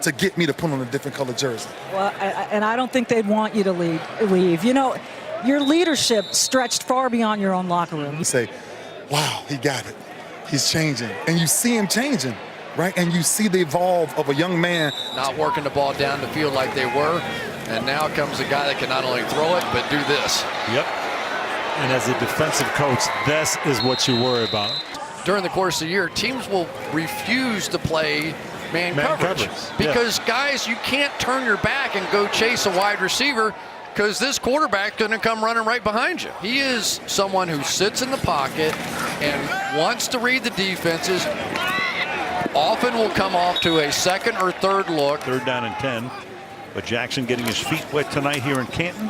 to get me to put on a different color jersey. Well, and I don't think they'd want you to leave. You know, your leadership stretched far beyond your own locker room. You say, wow, he got it. He's changing. And you see him changing, right? And you see the evolve of a young man. Not working the ball down the field like they were. And now comes a guy that can not only throw it, but do this. Yep. And as a defensive coach, this is what you worry about. During the course of the year, teams will refuse to play man coverage. Because, guys, you can't turn your back and go chase a wide receiver because this quarterback's going to come running right behind you. He is someone who sits in the pocket and wants to read the defenses. Often will come off to a second or third look. 3rd down and 10. But Jackson getting his feet wet tonight here in Canton.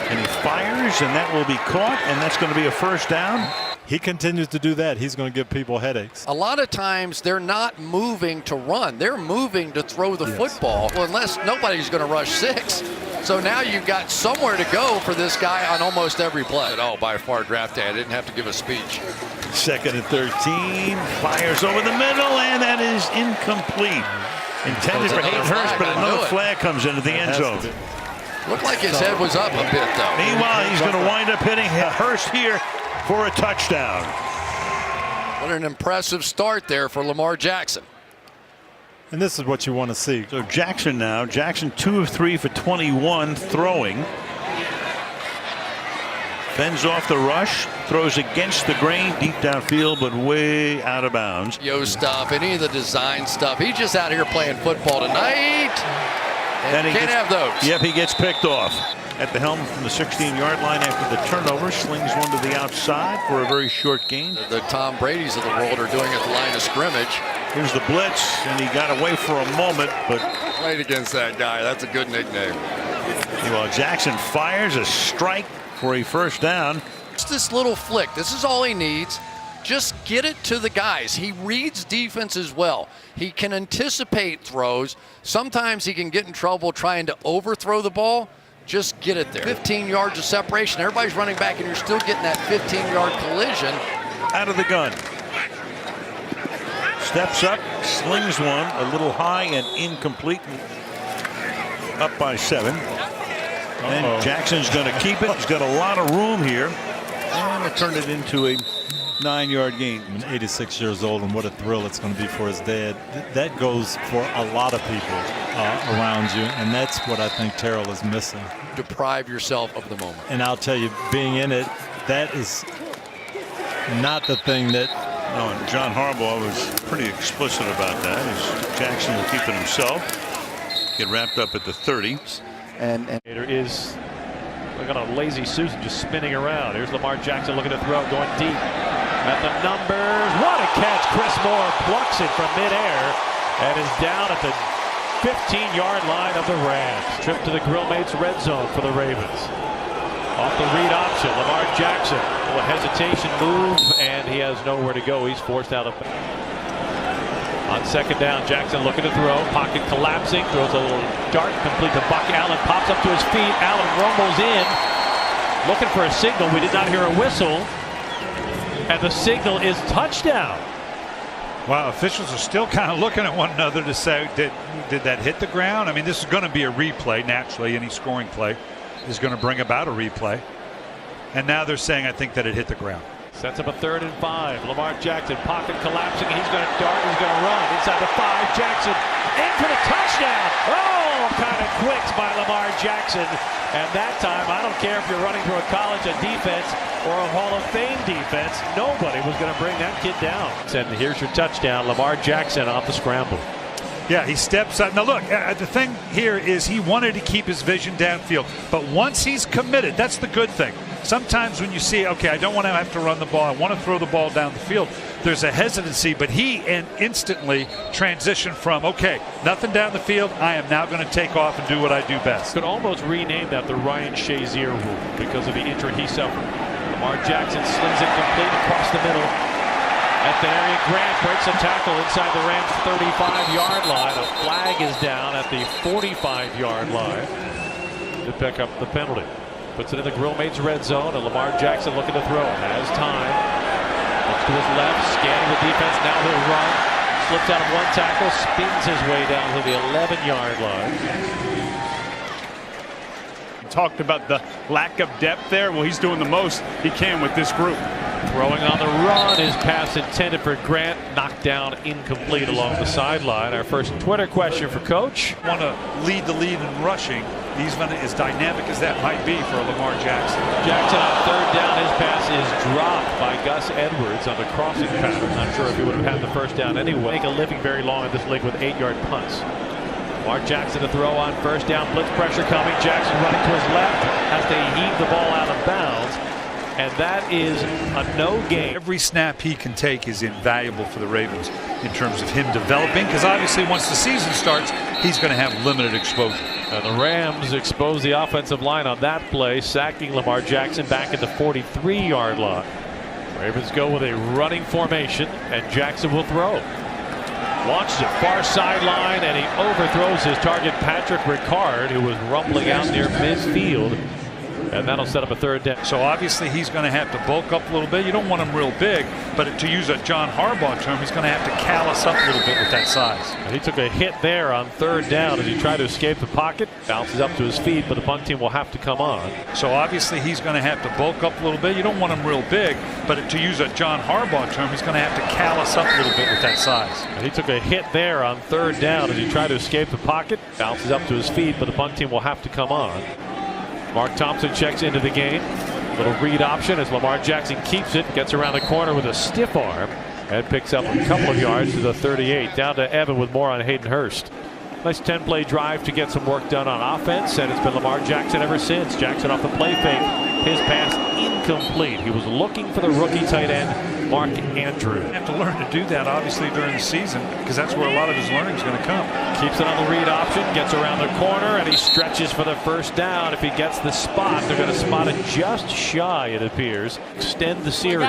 And he fires, and that will be caught, and that's going to be a 1st down. He continues to do that. He's going to give people headaches. A lot of times they're not moving to run. They're moving to throw the football. Well, unless nobody's going to rush 6. So now you've got somewhere to go for this guy on almost every play. Oh, by far draft day. I didn't have to give a speech. 2nd and 13. Fires over the middle, and that is incomplete. Intended for Hayden Hurst, but another flag comes into the end zone. Looked like his head was up a bit, though. Meanwhile, he's going to wind up hitting Hurst here for a touchdown. What an impressive start there for Lamar Jackson. And this is what you want to see. So Jackson now. Jackson 2 of 3 for 21 throwing. Fends off the rush. Throws against the grain deep downfield, but way out of bounds. Yo stuff, any of the design stuff. He's just out here playing football tonight. And he can't have those. Yep, he gets picked off. At the helm from the 16-yard line after the turnover. Slings one to the outside for a very short gain. The Tom Brady's of the world are doing at the line of scrimmage. Here's the blitz, and he got away for a moment, but played against that guy. That's a good nickname. Well, Jackson fires a strike for a 1st down. Just this little flick. This is all he needs. Just get it to the guys. He reads defenses well. He can anticipate throws. Sometimes he can get in trouble trying to overthrow the ball. Just get it there. 15 yards of separation. Everybody's running back, and you're still getting that 15-yard collision. Out of the gun. Steps up, slings one, a little high and incomplete. Up by 7. And Jackson's going to keep it. He's got a lot of room here. And it turned it into a 9-yard gain. 86 years old, and what a thrill it's going to be for his dad. That goes for a lot of people around you, and that's what I think Terrell is missing. Deprive yourself of the moment. And I'll tell you, being in it, that is not the thing that. No, and John Harbaugh was pretty explicit about that. Jackson will keep it himself. Get wrapped up at the 30. And there is. Look at a lazy Susan just spinning around. Here's Lamar Jackson looking to throw, going deep. At the numbers. What a catch. Chris Moore plucks it from midair and is down at the 15-yard line of the Rams. Trip to the Grillmates red zone for the Ravens. Off the read option. Lamar Jackson. A hesitation move, and he has nowhere to go. He's forced out of. On 2nd down, Jackson looking to throw. Pocket collapsing. Throws a little dart complete to Buck Allen. Pops up to his feet. Allen rumbles in. Looking for a signal. We did not hear a whistle. And the signal is touchdown. Wow, officials are still kind of looking at one another to say, did that hit the ground? I mean, this is going to be a replay. Naturally, any scoring play is going to bring about a replay. And now they're saying, I think that it hit the ground. Sets up a 3rd and 5. Lamar Jackson, pocket collapsing. He's going to dart. He's going to run inside the 5. Jackson in for the touchdown. Oh, kind of quicks by Lamar Jackson. And that time, I don't care if you're running through a college of defense or a Hall of Fame defense, nobody was going to bring that kid down. And here's your touchdown, Lamar Jackson off the scramble. Yeah, he steps up. Now look, the thing here is he wanted to keep his vision downfield. But once he's committed, that's the good thing. Sometimes when you see, okay, I don't want to have to run the ball, I want to throw the ball down the field, there's a hesitancy, but he instantly transitioned from, okay, nothing down the field, I am now going to take off and do what I do best. Could almost rename that the Ryan Shazier rule because of the injury he suffered. Lamar Jackson slings it complete across the middle. Anthony Grant breaks a tackle inside the Rams' 35-yard line. A flag is down at the 45-yard line to pick up the penalty. Puts it in the Grillmates red zone, and Lamar Jackson looking to throw. Has time. Looks to his left, scanning the defense. Now he'll run. Slips out of one tackle, spins his way down to the 11-yard line. Talked about the lack of depth there. Well, he's doing the most he can with this group. Throwing on the run, his pass intended for Grant, knocked down incomplete along the sideline. Our first Twitter question for Coach. Want to lead the lead in rushing. He's going to, as dynamic as that might be for Lamar Jackson. Jackson on third down, his pass is dropped by Gus Edwards on the crossing pattern. Not sure if he would have had the first down anyway. Make a living very long in this league with 8-yard punts. Lamar Jackson to throw on first down, blitz pressure coming. Jackson running to his left, has to heave the ball out of bounds. And that is a no gain. Every snap he can take is invaluable for the Ravens in terms of him developing, because obviously once the season starts, he's going to have limited exposure. And the Rams expose the offensive line on that play, sacking Lamar Jackson back at the 43-yard line. Ravens go with a running formation, and Jackson will throw. Launches it far sideline, and he overthrows his target, Patrick Ricard, who was rumbling out near midfield. And that'll set up a third down. So obviously he's going to have to bulk up a little bit. You don't want him real big, but to use a John Harbaugh term, he's going to have to callous up a little bit with that size. And he took a hit there on third down as he tried to escape the pocket. Bounces up to his feet, but the punt team will have to come on. So obviously he's going to have to bulk up a little bit. You don't want him real big, but to use a John Harbaugh term, he's going to have to callous up a little bit with that size. And he took a hit there on third down as he tried to escape the pocket. Bounces up to his feet, but the punt team will have to come on. Mark Thompson checks into the game. Little read option as Lamar Jackson keeps it, gets around the corner with a stiff arm, and picks up a couple of yards to the 38. Down to Evan with more on Hayden Hurst. Nice 10-play drive to get some work done on offense, and it's been Lamar Jackson ever since. Jackson off the play fake. His pass incomplete. He was looking for the rookie tight end, Mark Andrew. You have to learn to do that, obviously, during the season, because that's where a lot of his learning is going to come. Keeps it on the read option, gets around the corner, and he stretches for the first down. If he gets the spot, they're going to spot it just shy, it appears. Extend the series.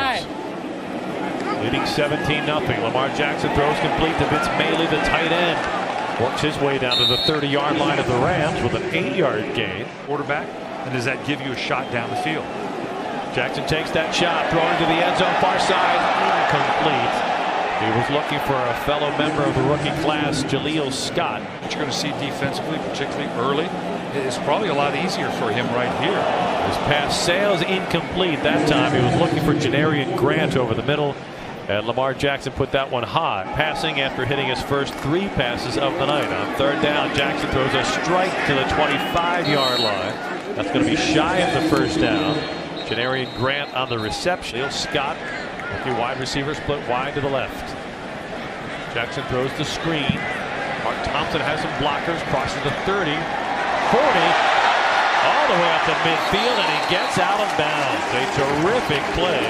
Leading 17-0. Lamar Jackson throws complete to Vince Mailey, the tight end. Works his way down to the 30-yard line of the Rams with an 8-yard gain. Quarterback, and does that give you a shot down the field? Jackson takes that shot, throwing to the end zone, far side, incomplete. He was looking for a fellow member of the rookie class, Jaleel Scott. What you're going to see defensively, particularly early, is probably a lot easier for him right here. His pass sails incomplete that time. He was looking for Janarian Grant over the middle. And Lamar Jackson put that one high, passing after hitting his first 3 passes of the night. On third down, Jackson throws a strike to the 25-yard line. That's going to be shy of the first down. Janarian Grant on the reception. Scott, rookie wide receiver, split wide to the left. Jackson throws the screen. Mark Thompson has some blockers, crosses the 30, 40, all the way up to midfield, and he gets out of bounds. A terrific play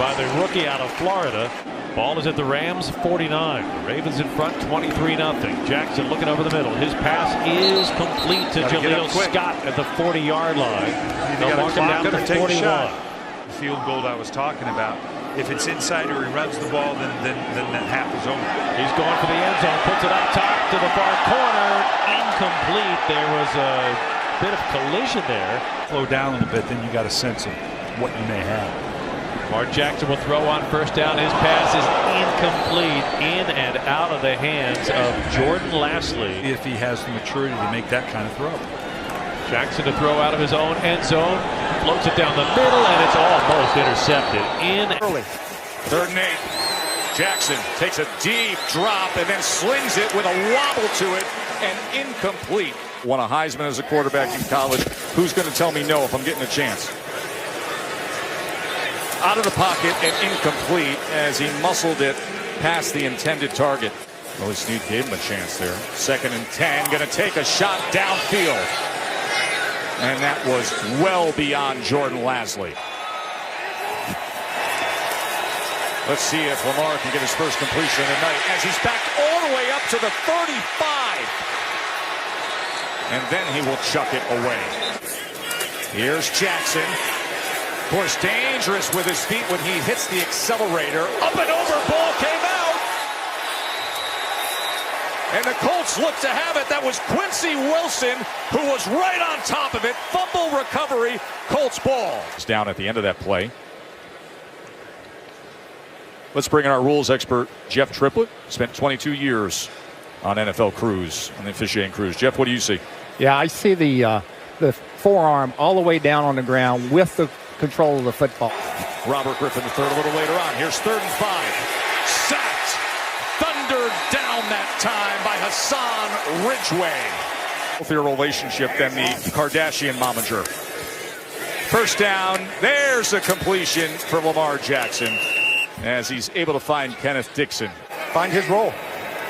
by the rookie out of Florida. Ball is at the Rams 49. Ravens in front 23-0. Jackson looking over the middle. His pass is complete to Jaleel Scott at the 40-yard line. They'll mark him down to 41. The field goal I was talking about. If it's inside or he runs the ball, then that half is over. He's going for the end zone. Puts it up top to the far corner. Incomplete. There was a bit of collision there. Slow down a little bit, then you got a sense of what you may have. Mark Jackson will throw on first down. His pass is incomplete, in and out of the hands of Jordan Lasley. If he has the maturity to make that kind of throw. Jackson to throw out of his own end zone. Floats it down the middle, and it's almost intercepted. Early. 3rd and 8. Jackson takes a deep drop and then slings it with a wobble to it and incomplete. Won a Heisman as a quarterback in college. Who's going to tell me no if I'm getting a chance? Out of the pocket and incomplete as he muscled it past the intended target. Willie Snead gave him a chance there. 2nd and 10, going to take a shot downfield. And that was well beyond Jordan Lasley. Let's see if Lamar can get his first completion of the night as he's backed all the way up to the 35. And then he will chuck it away. Here's Jackson. Of course, dangerous with his feet when he hits the accelerator. Up and over, ball came out. And the Colts look to have it. That was Quincy Wilson, who was right on top of it. Fumble recovery, Colts ball. It's down at the end of that play. Let's bring in our rules expert, Jeff Triplett. Spent 22 years on NFL crews, on the officiating crews. Jeff, what do you see? Yeah, I see the forearm all the way down on the ground with the control of the football. Robert Griffin III a little later on. Here's 3rd and 5. Sacked. Thundered down that time by Hassan Ridgeway. Healthier relationship than the Kardashian momager. First down. There's a completion for Lamar Jackson as he's able to find Kenneth Dixon. Find his role.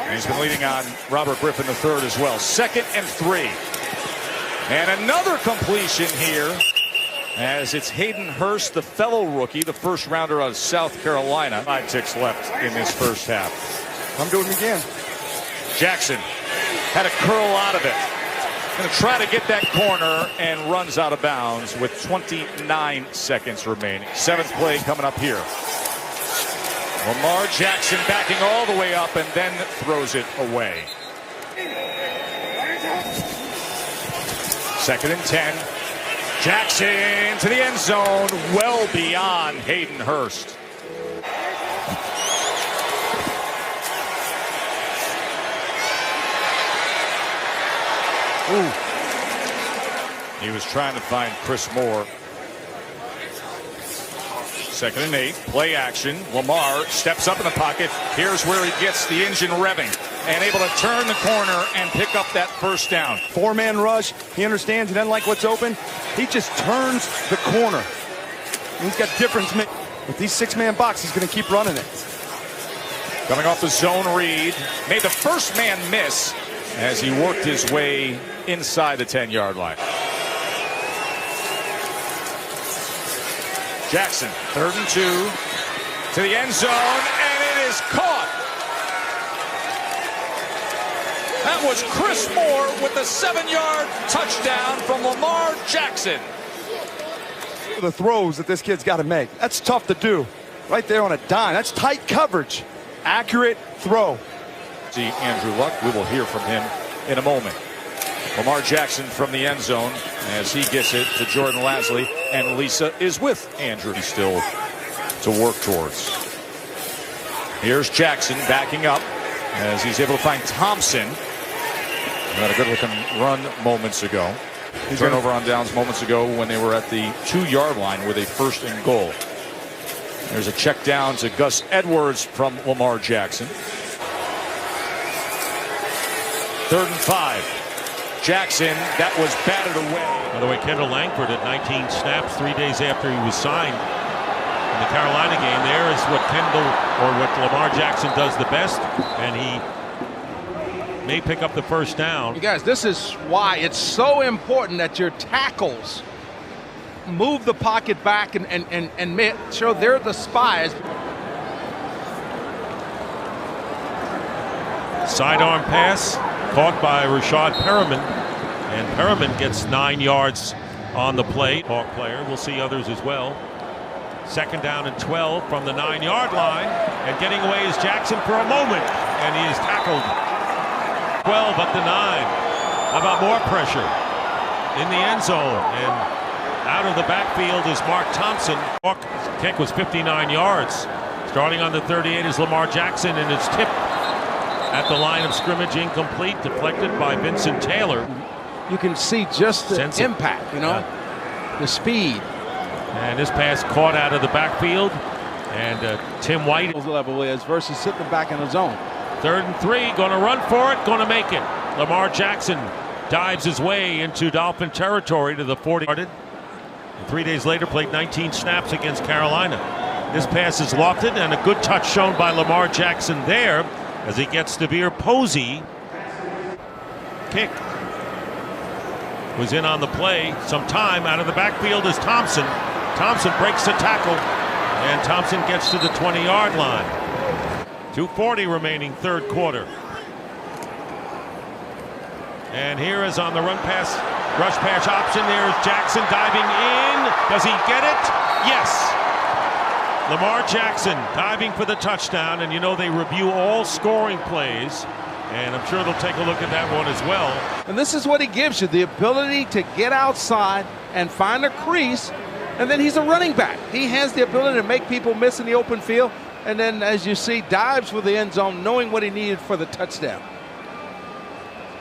And he's been leading on Robert Griffin III as well. 2nd and 3. And another completion here as it's Hayden Hurst, the fellow rookie, the first rounder out of South Carolina. 5 ticks left in this first half. I'm doing it again. Jackson had a curl out of it. Going to try to get that corner and runs out of bounds with 29 seconds remaining. 7th play coming up here. Lamar Jackson backing all the way up and then throws it away. 2nd and 10. Jackson to the end zone, well beyond Hayden Hurst. Ooh. He was trying to find Chris Moore. 2nd and 8, play action. Lamar steps up in the pocket. Here's where he gets the engine revving and able to turn the corner and pick up that first down. 4-man rush. He understands he doesn't like what's open. He just turns the corner. And he's got difference. With these 6-man box, he's going to keep running it. Coming off the zone read. Made the first man miss as he worked his way inside the 10-yard line. Jackson, 3rd and 2 to the end zone, and it is caught. That was Chris Moore with the 7-yard touchdown from Lamar Jackson. The throws that this kid's got to make. That's tough to do. Right there on a dime. That's tight coverage. Accurate throw. See Andrew Luck. We will hear from him in a moment. Lamar Jackson from the end zone as he gets it to Jordan Lasley, and Lisa is with Andrew still to work towards. Here's Jackson backing up as he's able to find Thompson. He had a good looking run moments ago. Turnover on downs moments ago when they were at the 2-yard line with a 1st and goal. There's a check down to Gus Edwards from Lamar Jackson. 3rd and 5. Jackson, that was batted away. By the way, Kendall Langford at 19 snaps 3 days after he was signed in the Carolina game. There is what what Lamar Jackson does the best, and he may pick up the first down. You guys, this is why it's so important that your tackles move the pocket back and make sure they're the spies. Sidearm pass caught by Rashad Perriman, and Perriman gets 9 yards on the play. Hawk player, we'll see others as well. 2nd down and 12 from the 9-yard line, and getting away is Jackson for a moment, and he is tackled. 12 at the 9. How about more pressure in the end zone, and out of the backfield is Mark Thompson. Hawk kick was 59 yards. Starting on the 38 is Lamar Jackson, and it's tipped at the line of scrimmage, incomplete, deflected by Vincent Taylor. You can see just the impact, the speed. And this pass caught out of the backfield, and Tim White level is versus sitting back in the zone. 3rd and 3, going to run for it, going to make it. Lamar Jackson dives his way into Dolphin territory to the 40. 3 days later, played 19 snaps against Carolina. This pass is lofted, and a good touch shown by Lamar Jackson there as he gets Devere Posey. Kick was in on the play. Some time out of the backfield is Thompson. Thompson breaks the tackle, and Thompson gets to the 20-yard line. 2:40 remaining, 3rd quarter. And here is on the run pass, rush pass option. There's Jackson diving in. Does he get it? Yes. Lamar Jackson diving for the touchdown, and they review all scoring plays, and I'm sure they'll take a look at that one as well. And this is what he gives you, the ability to get outside and find a crease, and then he's a running back. He has the ability to make people miss in the open field. and then, as you see, dives for the end zone, knowing what he needed for the touchdown.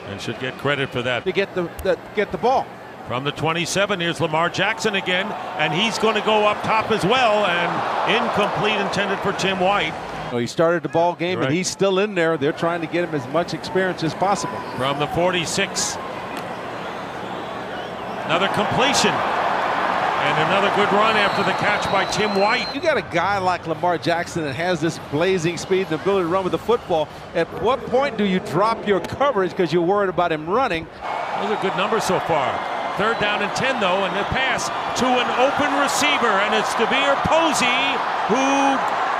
And should get credit for that. To get the ball. From the 27, here's Lamar Jackson again, and he's going to go up top as well, and incomplete, intended for Tim White. Well, he started the ball game, Right. and he's still in there. They're trying to get him as much experience as possible. From the 46. Another completion. And another good run after the catch by Tim White. You got a guy like Lamar Jackson that has this blazing speed and ability to run with the football. At what point do you drop your coverage because you're worried about him running? Those are good numbers so far. 3rd down and 10, though, and the pass to an open receiver, and it's DeVere Posey, who,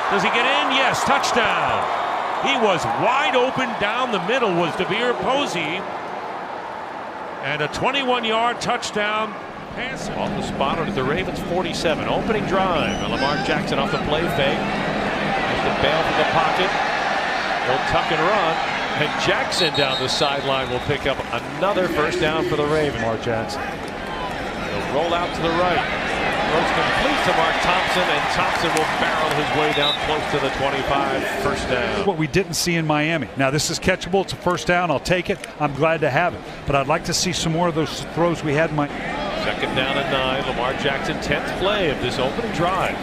does he get in? Yes, touchdown. He was wide open down the middle, was DeVere Posey, and a 21-yard touchdown pass. On the spot at the Ravens 47, opening drive, and Lamar Jackson off the play fake. Has to bail from the pocket. He'll tuck and run. And Jackson down the sideline will pick up another first down for the Ravens. Lamar Jackson. He'll roll out to the right. Throws complete to Mark Thompson, and Thompson will barrel his way down close to the 25. First down. What we didn't see in Miami. Now, this is catchable. It's a first down. I'll take it. I'm glad to have it. But I'd like to see some more of those throws we had in Miami. 2nd down and 9. Lamar Jackson, 10th play of this opening drive.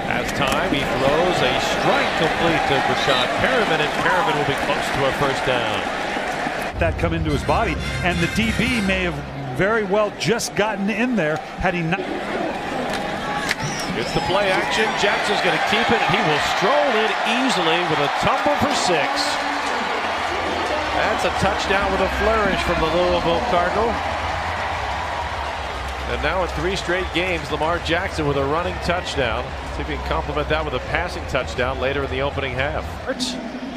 As time, he throws a strike complete to Rashad Perriman, and Perriman will be close to a first down. That come into his body, and the DB may have very well just gotten in there had he not. It's the play action. Jackson's going to keep it, and he will stroll in easily with a tumble for 6. That's a touchdown with a flourish from the Louisville Cardinal. And now in 3 straight games, Lamar Jackson with a running touchdown. See if he can complement that with a passing touchdown later in the opening half.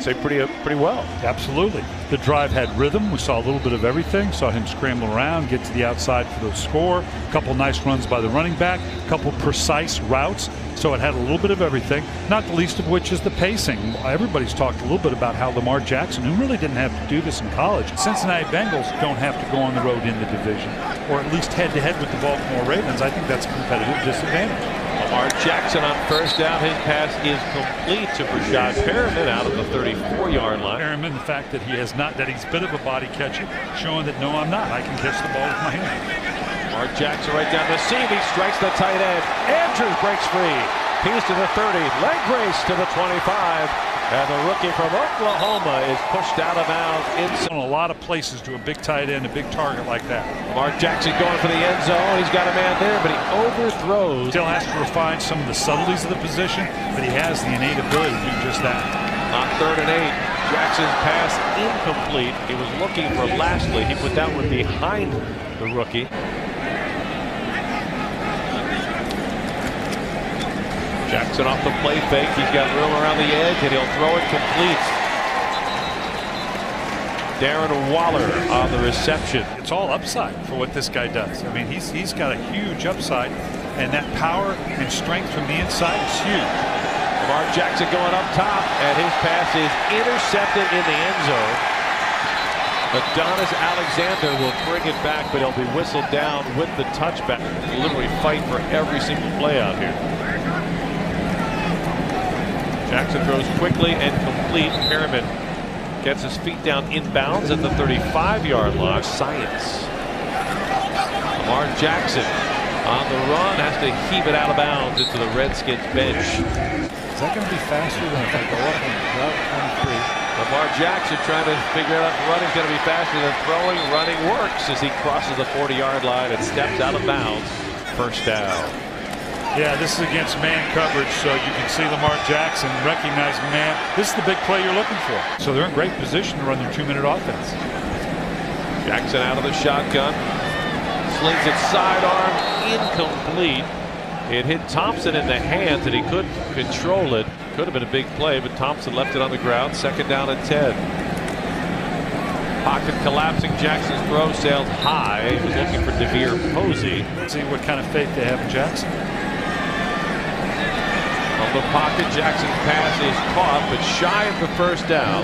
Say pretty well. Absolutely. The drive had rhythm. We saw a little bit of everything. Saw him scramble around, get to the outside for the score. A couple nice runs by the running back. A couple precise routes. So it had a little bit of everything, not the least of which is the pacing. Everybody's talked a little bit about how Lamar Jackson, who really didn't have to do this in college, Cincinnati Bengals don't have to go on the road in the division, or at least head-to-head with the Baltimore Ravens. I think that's a competitive disadvantage. Lamar Jackson on first down. His pass is complete to Rashad Perriman out of the 34-yard line. Perriman, the fact that he has not, that he's a bit of a body catcher, showing that no, I'm not. I can catch the ball with my hand. Lamar Jackson right down the seam. He strikes the tight end. Andrews breaks free. He's to the 30. Leg race to the 25. And the rookie from Oklahoma is pushed out of bounds. In a lot of places to a big tight end, a big target like that. Lamar Jackson going for the end zone. He's got a man there, but he overthrows. Still has to refine some of the subtleties of the position, but he has the innate ability to do just that. On 3rd and 8, Jackson's pass incomplete. He was looking for Lashley. He put that one behind the rookie. Jackson off the play fake. He's got room around the edge, and he'll throw it complete. Darren Waller on the reception. It's all upside for what this guy does. I mean, he's got a huge upside, and that power and strength from the inside is huge. Lamar Jackson going up top, and his pass is intercepted in the end zone. Adonis Alexander will bring it back, but he'll be whistled down with the touchback. Literally fight for every single play out here. Jackson throws quickly and complete. Perriman gets his feet down inbounds at the 35-yard line. Science. Lamar Jackson on the run has to heave it out of bounds into the Redskins bench. Is that going to be faster than if I go up on route 23? Lamar Jackson trying to figure out if running's going to be faster than throwing. Running works as he crosses the 40-yard line and steps out of bounds. First down. Yeah, this is against man coverage, so you can see Lamar Jackson recognizing, man, this is the big play you're looking for. So they're in great position to run their 2-minute offense. Jackson out of the shotgun. Slings it sidearm, incomplete. It hit Thompson in the hands, and he couldn't control it. Could have been a big play, but Thompson left it on the ground. 2nd down and 10. Pocket collapsing. Jackson's throw sailed high. He was looking for DeVere Posey. See what kind of faith they have in Jackson. From the pocket, Jackson's pass is caught, but shy of the first down.